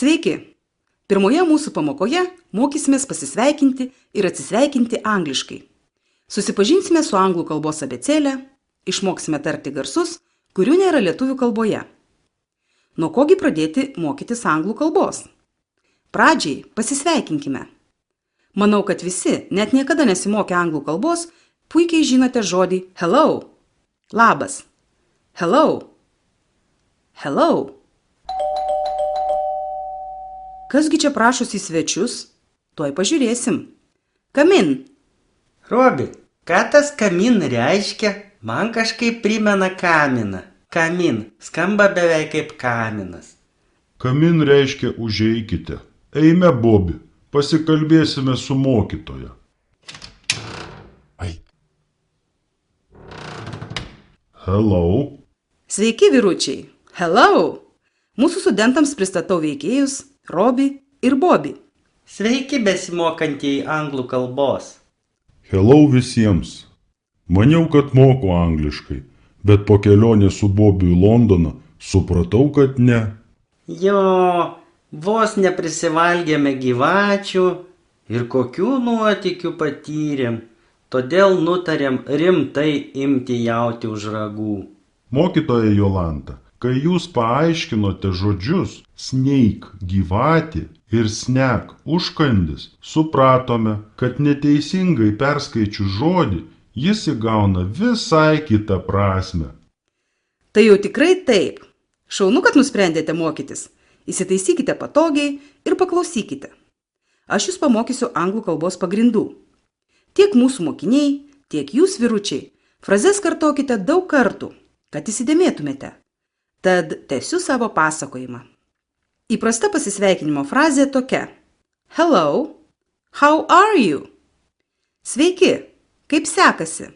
Sveiki! Pirmoje mūsų pamokoje mokysimės pasisveikinti ir atsisveikinti angliškai. Susipažinsime su anglų kalbos abėcėle, išmoksime tarti garsus, kurių nėra lietuvių kalboje. Nuo kogi pradėti mokytis anglų kalbos? Pradžiai pasisveikinkime. Manau, kad visi, net niekada nesimokę anglų kalbos, puikiai žinote žodį hello. Labas. Hello. Hello. Kasgi čia prašosi į svečius? Tuoj pažiūrėsim. Come in. Robi, ką tas kamin reiškia? Man kažkaip primena kaminą. Kamin skamba beveik kaip kaminas. Kamin reiškia užeikite. Eime, Bobi, pasikalbėsime su mokytoja. Hello. Sveiki, vyručiai. Hello. Mūsų studentams pristatau veikėjus Robi ir Bobi. Sveiki besimokantieji anglų kalbos. Hello visiems. Maniau, kad moku angliškai, bet po kelionės su Bobiu į Londoną supratau, kad ne. Jo, vos neprisivalgėme gyvačių ir kokių nuotykių patyrėm, todėl nutarėm rimtai imti jauti už ragų. Mokytoja Jolanta, kai jūs paaiškinote žodžius snake gyvatė ir snack užkandis, supratome, kad neteisingai perskaičius žodį, jis įgauna visai kitą prasmę. Tai jau tikrai taip. Šaunu, kad nusprendėte mokytis. Įsitaisykite patogiai ir paklausykite. Aš jūs pamokysiu anglų kalbos pagrindų. Tiek mūsų mokiniai, tiek jūs, vyručiai, frazes kartokite daug kartų, kad įsidėmėtumėte. Tad tęsiu savo pasakojimą. Įprasta pasisveikinimo frazė tokia. Hello, how are you? Sveiki, kaip sekasi?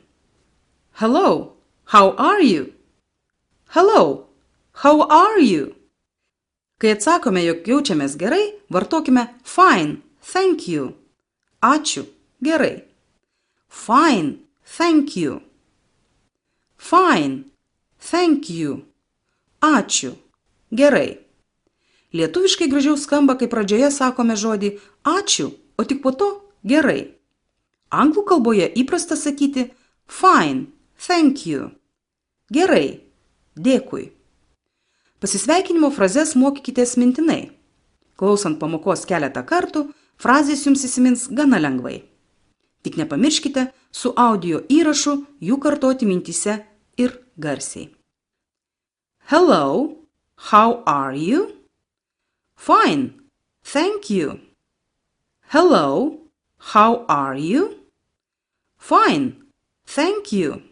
Hello, how are you? Hello, how are you? Kai atsakome, jog jaučiamės gerai, vartokime fine, thank you. Ačiū, gerai. Fine, thank you. Fine, thank you. Ačiū, gerai. Lietuviškai gražiau skamba, kai pradžioje sakome žodį ačiū, o tik po to gerai. Anglų kalboje įprasta sakyti fine, thank you. Gerai, dėkui. Pasisveikinimo frazes mokykitės mintinai. Klausant pamokos keletą kartų, frazės jums įsimins gana lengvai. Tik nepamirškite su audio įrašu jų kartoti mintyse ir garsiai. Hello, how are you? Fine, thank you. Hello, how are you? Fine, thank you.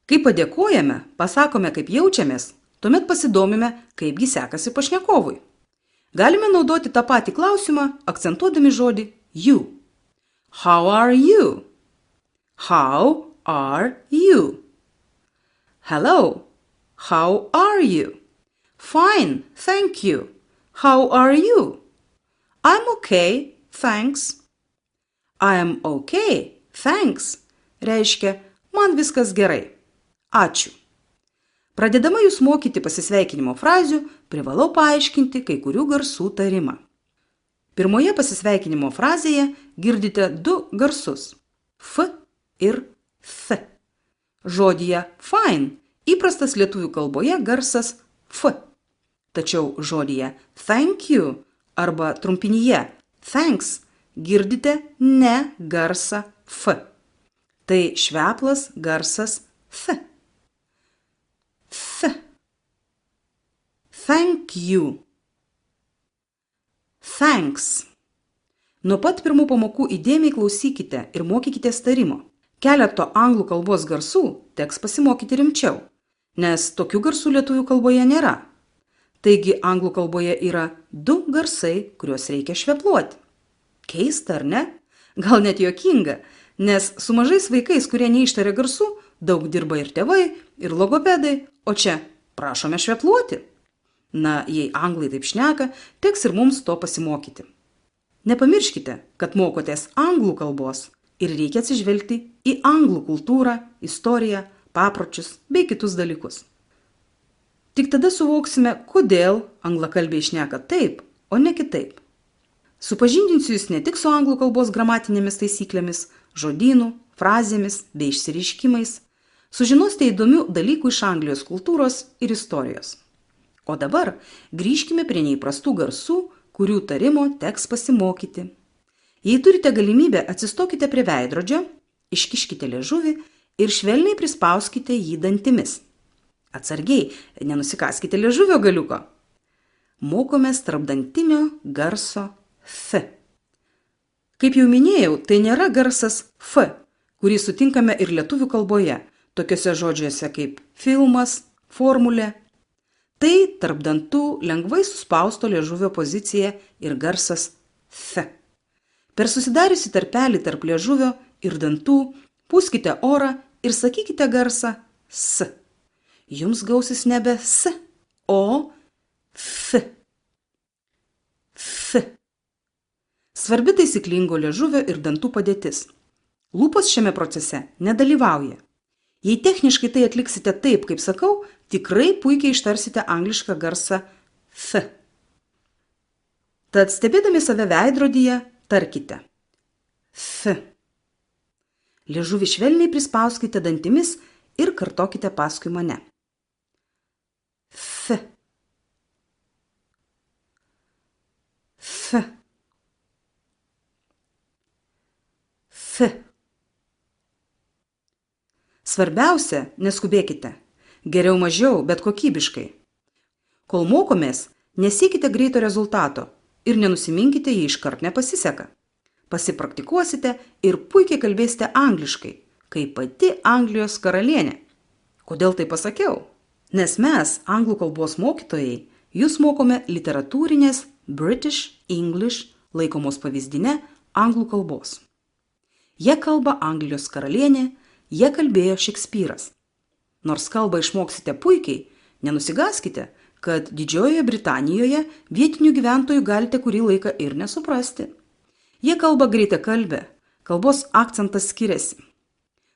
Kai padėkojame, pasakome, kaip jaučiamės, tuomet pasidomime, kaipgi sekasi pašnekovui. Galime naudoti tą patį klausimą, akcentuodami žodį you. How are you? How are you? Hello, how are you? Fine, thank you. How are you? I'm okay, thanks. I'm okay, thanks. Reiškia, man viskas gerai. Ačiū. Pradėdama jūs mokyti pasisveikinimo frazių, privalau paaiškinti kai kurių garsų tarimą. Pirmoje pasisveikinimo frazėje girdite du garsus – f ir th. Žodyje fine įprastas lietuvių kalboje garsas f. Tačiau žodyje thank you arba trumpinyje thanks girdite ne garsą f. Tai šveplas garsas th. Th. Thank you. Thanks. Nuo pat pirmų pamokų įdėmiai klausykite ir mokykitės tarimo. Keleto anglų kalbos garsų teks pasimokyti rimčiau, nes tokių garsų lietuvių kalboje nėra. Taigi anglų kalboje yra du garsai, kuriuos reikia švepluoti. Keista, ar ne? Gal net juokinga, nes su mažais vaikais, kurie neištaria garsų, daug dirba ir tėvai, ir logopedai, o čia prašome švepluoti. Na, jei anglai taip šneka, teks ir mums to pasimokyti. Nepamirškite, kad mokotės anglų kalbos ir reikia atsižvelgti į anglų kultūrą, istoriją, papročius bei kitus dalykus. Tik tada suvoksime, kodėl anglakalbiai šneka taip, o ne kitaip. Supažindinsiu jūs ne tik su anglų kalbos gramatinėmis taisyklėmis, žodynų, frazėmis bei išsireiškimais. Sužinosite įdomių dalykų iš Anglijos kultūros ir istorijos. O dabar grįžkime prie neįprastų garsų, kurių tarimo teks pasimokyti. Jei turite galimybę, atsistokite prie veidrodžio, iškiškite liežuvį ir švelniai prispauskite jį dantimis. Atsargiai, nenusikaskite liežuvio galiuko. Mokomės tarpdantinio garso F. Kaip jau minėjau, tai nėra garsas F, kurį sutinkame ir lietuvių kalboje, tokiuose žodžiuose kaip filmas, formulė. Tai tarp dantų lengvai suspausto liežuvio pozicija ir garsas F. Per susidariusi tarpelį tarp liežuvio ir dantų pūskite orą ir sakykite garsą S. Jums gausis nebe S, o F. F. Svarbi taisyklingo liežuvio ir dantų padėtis. Lūpos šiame procese nedalyvauja. Jei techniškai tai atliksite taip, kaip sakau, tikrai puikiai ištarsite anglišką garsą F. Tad stebėdami save veidrodyje, tarkite F. Liežuvį švelniai prispauskite dantimis ir kartokite paskui mane. F. F. F. Svarbiausia, neskubėkite. Geriau mažiau, bet kokybiškai. Kol mokomės, nesiekite greito rezultato ir nenusiminkite, jei iškart nepasiseka. Pasipraktikuosite ir puikiai kalbėsite angliškai, kaip pati Anglijos karalienė. Kodėl tai pasakiau? Nes mes, anglų kalbos mokytojai, jūs mokome literatūrinės British English laikomos pavyzdinė anglų kalbos. Jie kalba Anglijos karalienė, jie kalbėjo Šekspyras. Nors kalbą išmoksite puikiai, nenusigaskite, kad Didžiojoje Britanijoje vietinių gyventojų galite kurį laiką ir nesuprasti. Jie kalba greitakalbę, kalbos akcentas skiriasi.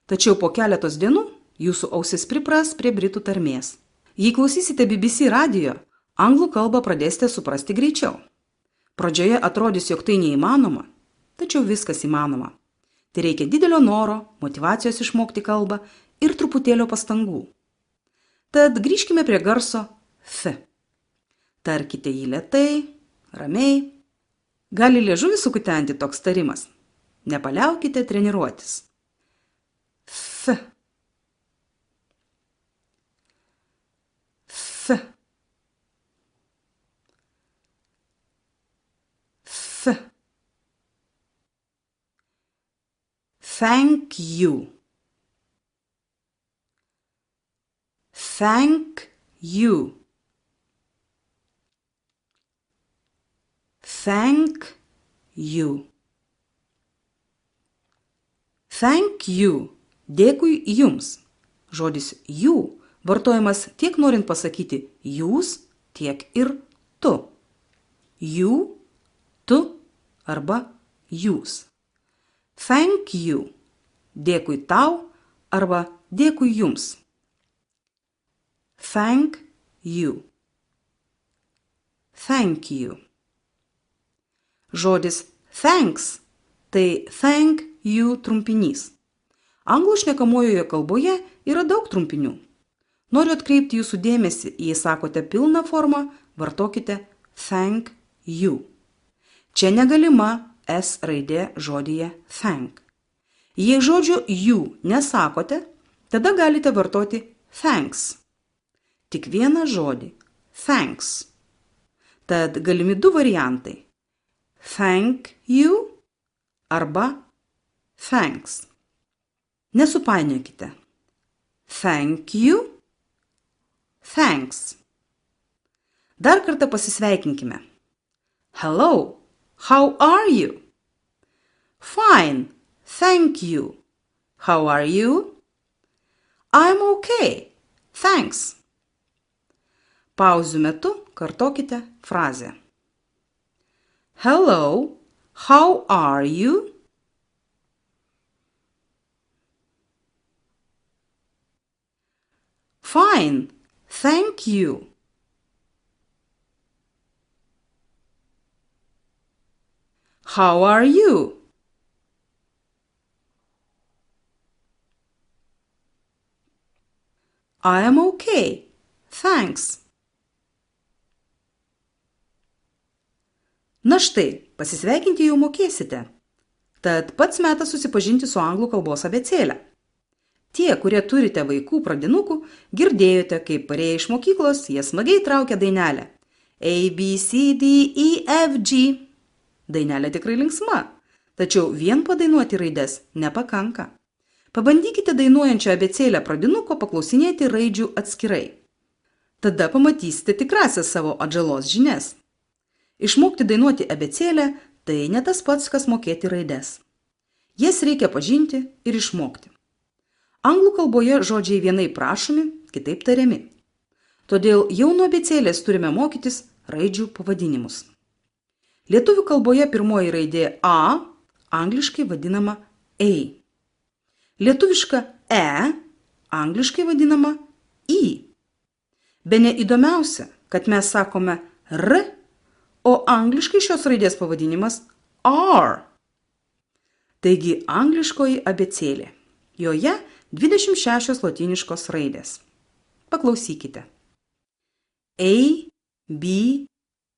Tačiau po keletos dienų jūsų ausis pripras prie britų tarmės. Jei klausysite BBC radijo, anglų kalbą pradėsite suprasti greičiau. Pradžioje atrodys, jog tai neįmanoma, tačiau viskas įmanoma. Tai reikia didelio noro, motyvacijos išmokti kalbą ir truputėlio pastangų. Tad grįžkime prie garso F. Tarkite jį lėtai, ramiai. Gali liežuvį sukutenti toks tarimas. Nepaliaukite treniruotis. F. F. F. Thank you. Thank you. Thank you. Thank you. Dėkui jums. Žodis you vartojamas tiek norint pasakyti jūs, tiek ir tu. You, tu arba jūs. Thank you. Dėkui tau arba dėkui jums. Thank you. Thank you. Žodis thanks tai thank you trumpinys. Anglų šnekamojoje kalboje yra daug trumpinių. Noriu atkreipti jūsų dėmesį, jei sakote pilną formą, vartokite thank you. Čia negalima S raidė žodyje thank. Jei žodžio you nesakote, tada galite vartoti thanks. Tik vieną žodį thanks. Tad galimi du variantai. Thank you arba thanks. Nesupainiokite. Thank you, thanks. Dar kartą pasisveikinkime. Hello, how are you? Fine, thank you. How are you? I'm okay, thanks. Pauzių metu kartokite frazę. Hello, how are you? Fine, thank you. How are you? I am okay. Thanks. Na štai, pasisveikinti jau mokėsite. Tad pats metas susipažinti su anglų kalbos abėcėle. Tie, kurie turite vaikų pradinukų, girdėjote, kaip parėję iš mokyklos, jie smagiai traukia dainelę. A, B, C, D, E, F, G. Dainelė tikrai linksma, tačiau vien padainuoti raides nepakanka. Pabandykite dainuojančią abėcėlę pradinuko paklausinėti raidžių atskirai. Tada pamatysite tikrasias savo atžalos žinias. Išmokti dainuoti abėcėlę – tai ne tas pats, kas mokėti raides. Jas reikia pažinti ir išmokti. Anglų kalboje žodžiai vienaip prašomi, kitaip tariami. Todėl jau nuo abėcėlės turime mokytis raidžių pavadinimus. Lietuvių kalboje pirmoji raidė A angliškai vadinama A. Lietuviška E angliškai vadinama I. Bene įdomiausia, kad mes sakome R, o angliškai šios raidės pavadinimas R. Taigi angliškoji abėcėlė. Joje 26 lotyniškos raidės. Paklausykite. A, B,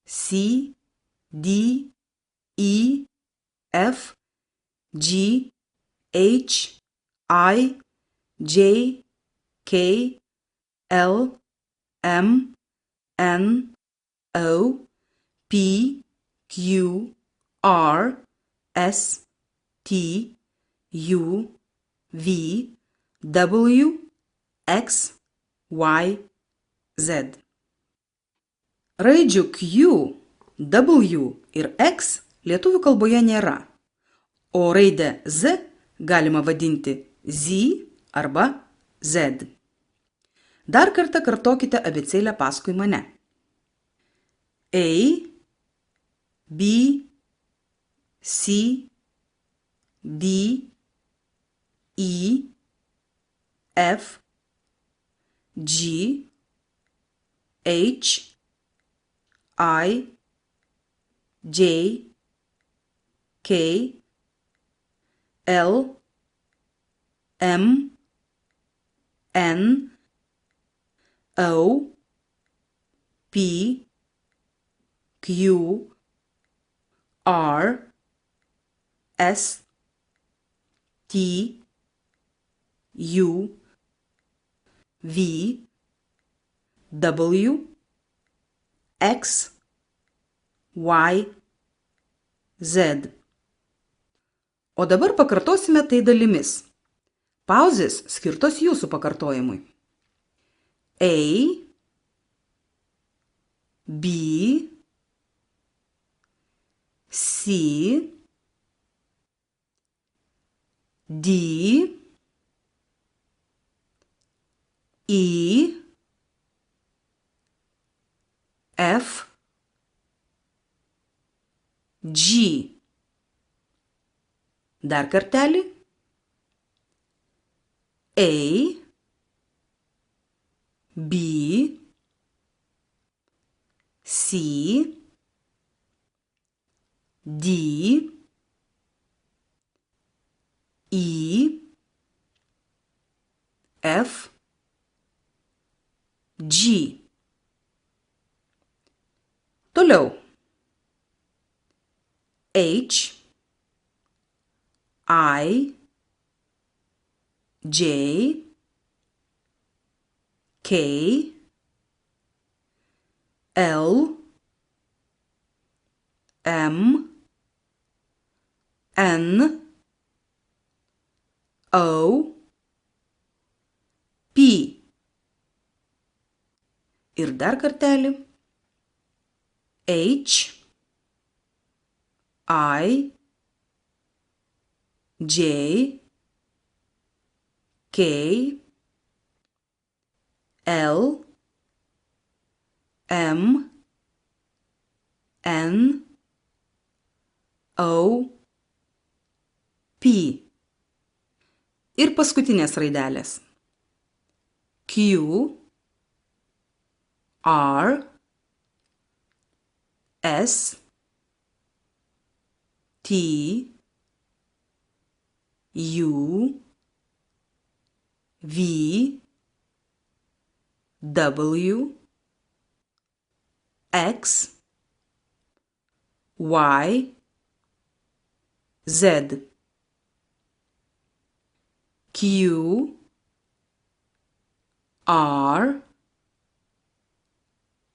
C, D, E, F, G, H, I, J, K, L, M, N, O, P, Q, R, S, T, U, V, W, X, Y, Z. Raidžių Q, W ir X lietuvių kalboje nėra, o raidę Z galima vadinti Z arba Z. Dar kartą kartokite abėcėlę paskui mane. A, B, C, D, E, F, G, H, I, J, K, L, M, N, O, P, Q, R, S, T, U, V, W, X, Y, Z. O dabar pakartosime tai dalimis. Pauzės skirtos jūsų pakartojimui. A, B, C, D, E, F, G. Dar kartelį. A, B, C, D, E, F, G. Toliau. H, I, J, K, L, M, N, O, P. Ir dar kartelį. H, I, J, K, L, M, N, O, P. Ir paskutinės raidelės. Q, R, S, T, U V W X Y Z Q R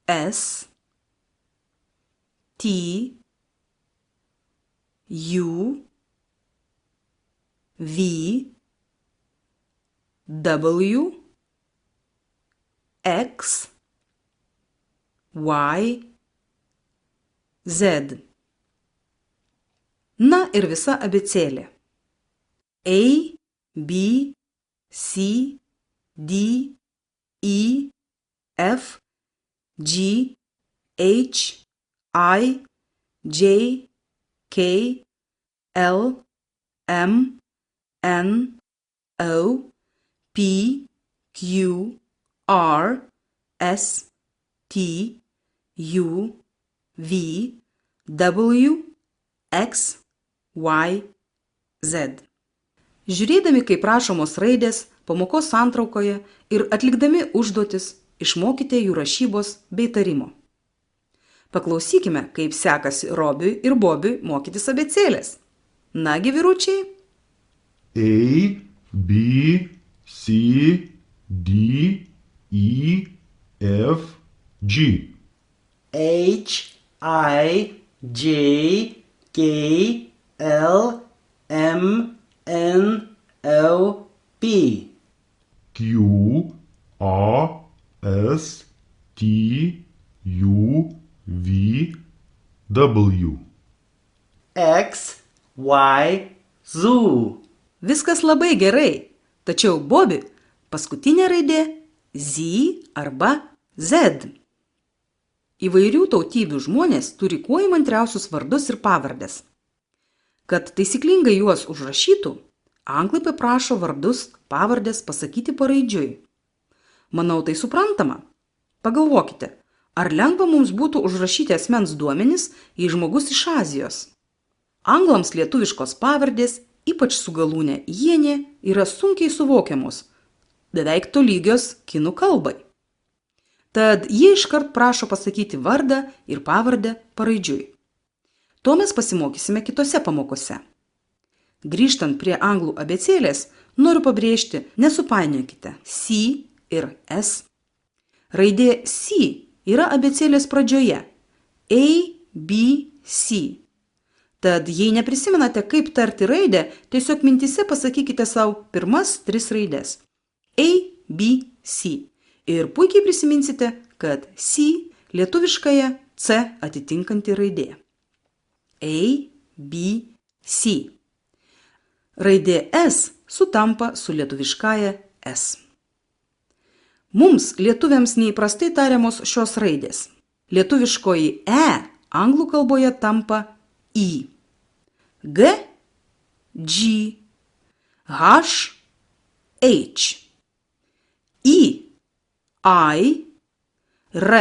S T U V W X Y Z. Na ir visa abėcėlė. A, B, C, D, E, F, G, H, I, J, K, L, M, N, O, P, Q, R, S, T, U, V, W, X, Y, Z. Žiūrėdami, kaip rašomos raidės pamokos santraukoje ir atlikdami užduotis, išmokite jų rašybos bei tarimo. Paklausykime, kaip sekasi Robiui ir Bobiui mokytis abėcėlės. Nagi, vyručiai? A, B, C, D, E, F, G. H, I, J, K, L, M, N, O, P. Q, R, S, T, U, V, W. X, Y, Z. Viskas labai gerai, tačiau Bobi paskutinė raidė Z arba Z. Įvairių tautybių žmonės turi kuo įmantriausius vardus ir pavardes. Kad taisyklingai juos užrašytų, anglai paprašo vardus, pavardės pasakyti paraidžiui. Manau, tai suprantama. Pagalvokite, ar lengva mums būtų užrašyti asmens duomenis, jei žmogus iš Azijos? Anglams lietuviškos pavardės, ypač su galūne ienė, yra sunkiai suvokiamos, beveik tolygios kinų kalbai. Tad jie iškart prašo pasakyti vardą ir pavardę paraidžiui. To mes pasimokysime kitose pamokose. Grįžtant prie anglų abėcėlės, noriu pabrėžti, nesupainiokite C ir S. Raidė C yra abėcėlės pradžioje A, B, C. Tad jei neprisimenate, kaip tarti raidę, tiesiog mintyse pasakykite savo pirmas 3 raidės A, B, C. Ir puikiai prisiminsite, kad C lietuviškąją C atitinkanti raidė. A, B, C. Raidė S sutampa su lietuviškąja S. Mums, lietuviams, neįprastai tariamos šios raidės. Lietuviškoji E anglų kalboje tampa I. G, G, H, H. I, I, R,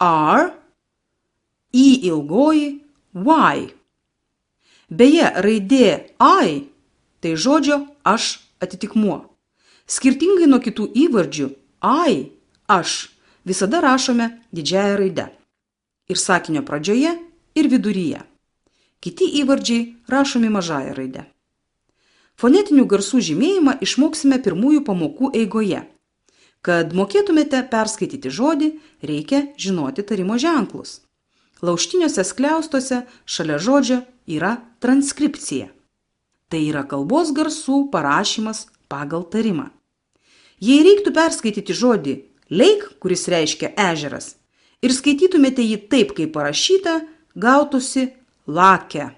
R, I ilgoji, Y. Beje, raidė I tai žodžio aš atitikmuo. Skirtingai nuo kitų įvardžių, I, aš, visada rašome didžiąją raidę. Ir sakinio pradžioje, ir viduryje. Kiti įvardžiai rašomi mažąją raidę. Fonetinių garsų žymėjimą išmoksime pirmųjų pamokų eigoje. Kad mokėtumėte perskaityti žodį, reikia žinoti tarimo ženklus. Lauštiniuose skliaustuose šalia žodžio yra transkripcija. Tai yra kalbos garsų parašymas pagal tarimą. Jei reiktų perskaityti žodį lake, kuris reiškia ežeras, ir skaitytumėte jį taip, kaip parašyta, gautųsi lake.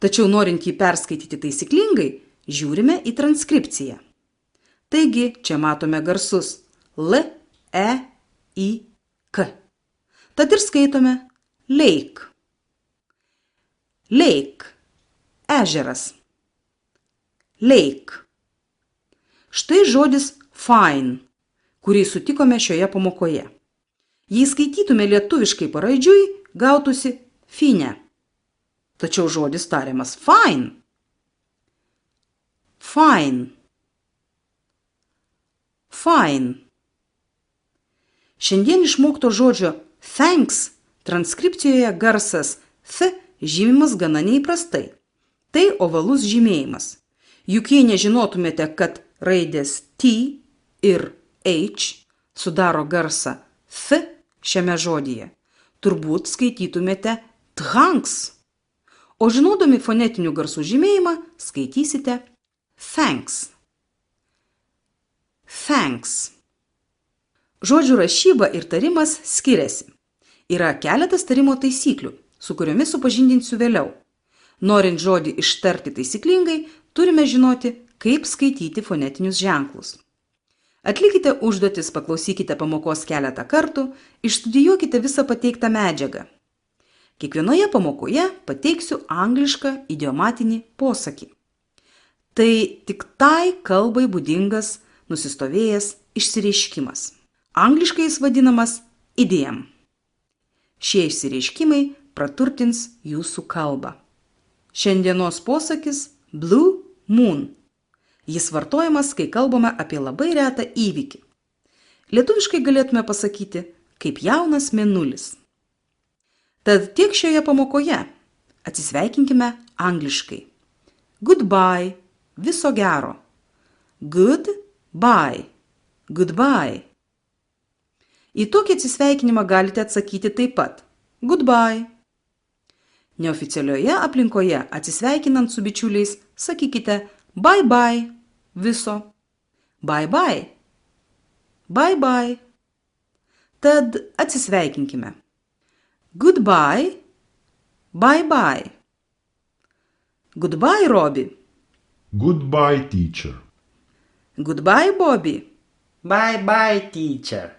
Tačiau norint jį perskaityti taisyklingai, žiūrime į transkripciją. Taigi, čia matome garsus L, E, I, K. Tad ir skaitome lake. Lake. Ežeras. Lake. Štai žodis fine, kurį sutikome šioje pamokoje. Jei skaitytume lietuviškai paraidžiui, gautųsi fine. tačiau žodis tariamas fine. Fine. Fine. Šiandien išmokto žodžio thanks transkripcijoje garsas th žymimas gana neįprastai. Tai ovalus žymėjimas. Juk jei nežinotumėte, kad raidės T ir H sudaro garsą th šiame žodyje, turbūt skaitytumėte thanks. O žinodami fonetinių garsų žymėjimą, skaitysite thanks. Thanks. Žodžių rašyba ir tarimas skiriasi. Yra keletas tarimo taisyklių, su kuriomis supažindinsiu vėliau. Norint žodį ištarti taisyklingai, turime žinoti, kaip skaityti fonetinius ženklus. Atlikite užduotis, paklausykite pamokos keletą kartų, išstudijuokite visą pateiktą medžiagą. Kiekvienoje pamokoje pateiksiu anglišką idiomatinį posakį. Tai tik tai kalbai būdingas nusistovėjęs išsireiškimas. Angliškai jis vadinamas idiom. Šie išsireiškimai praturtins jūsų kalbą. Šiandienos posakis blue moon. Jis vartojamas, kai kalbame apie labai retą įvykį. Lietuviškai galėtume pasakyti, kaip jaunas mėnulis. Tad tiek šioje pamokoje. Atsisveikinkime angliškai. Goodbye. Viso gero. Goodbye. Goodbye. Į tokį atsisveikinimą galite atsakyti taip pat. Goodbye. Neoficialioje aplinkoje atsisveikinant su bičiuliais sakykite bye bye viso. Bye bye. Bye bye. Tad atsisveikinkime. Goodbye. Bye bye. Goodbye, Robbie. Goodbye, teacher. Goodbye, Bobby. Bye bye, teacher.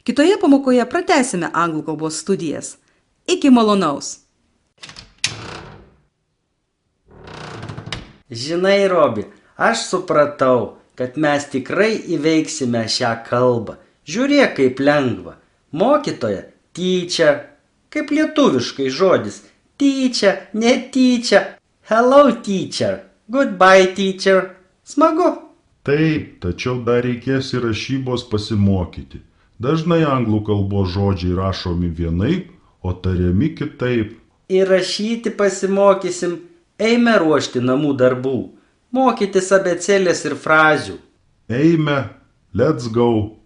Kitoje pamokoje pratęsime anglų kalbos studijas. Iki malonaus. Žinai, Robi, aš supratau, kad mes tikrai įveiksime šią kalbą. Žiūrėk, kaip lengva. Mokytoja, teacher. Kaip lietuviškai žodis. Teacher, netyčia. Hello, teacher. Goodbye, teacher. Smagu. Taip, tačiau dar reikės ir rašybos pasimokyti. Dažnai anglų kalbos žodžiai rašomi vienaip, o tariami kitaip. Įrašyti pasimokysim, eime ruošti namų darbų, mokytis abėcėlės ir frazių. Eime, let's go.